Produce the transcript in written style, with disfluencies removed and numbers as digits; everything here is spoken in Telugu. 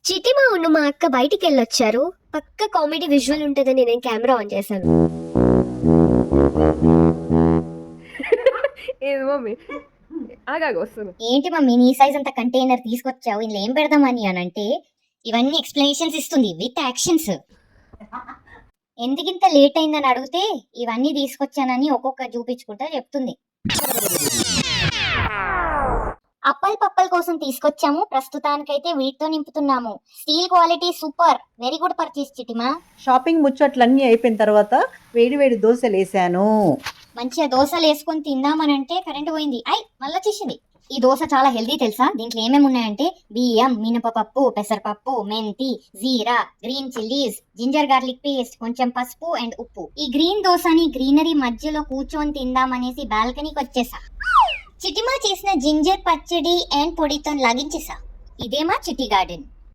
చిటిమా ఉన్న మా అక్క బయటికి వెళ్ళొచ్చారు. పక్క కామెడీ విజువల్ ఉంటుందని నేను కెమెరా ఆన్ చేశాను. ఏది మమ్మీ ఆగాగా వస్తుంది. ఏంటి మమ్మీ నీ సైజ్ అంత కంటైనర్ తీసుకొచ్చావు, ఇందులో ఏం పెడదామని అని అంటే ఇవన్నీ ఎక్స్ప్లెనేషన్స్ ఇస్తుంది విత్ యాక్షన్స్. ఎందుకింత లేట్ అయిందని అడిగితే ఇవన్నీ తీసుకొచ్చానని ఒక్కొక్క చూపించుకుంటా చెప్తుంది. అప్పల్ పప్పల్ కోసం తీసుకొచ్చాము, ప్రస్తుతానికైతే వీటితో నింపుతున్నాము. Steel quality super, very good purchase చిటిమా. షాపింగ్ ముచ్చట్లన్నీ అయిపోయిన తర్వాత వేడి వేడి దోశలు వేసాను. మంచిగా దోశలు వేసుకొని తిందామనంటే కరెంట్ పోయింది. మళ్ళీ వచ్చేసింది. ఈ దోశ చాలా హెల్దీ తెలుసా. దీంట్లో ఏమేమి ఉన్నాయంటే బియ్యం, మినపపప్పు, పెసరపప్పు, మెంతి, జీరా, green chillies, ginger garlic paste, కొంచెం పసుపు అండ్ ఉప్పు. ఈ గ్రీన్ దోశని గ్రీనరీ మధ్యలో కూర్చొని తిందామనేసి బాల్కనీకి వచ్చేసా. చిటిమా చేసిన జింజర్ పచ్చడి అండ్ పొడితో లాగించేసా. ఇదేమా చిటి గార్డెన్.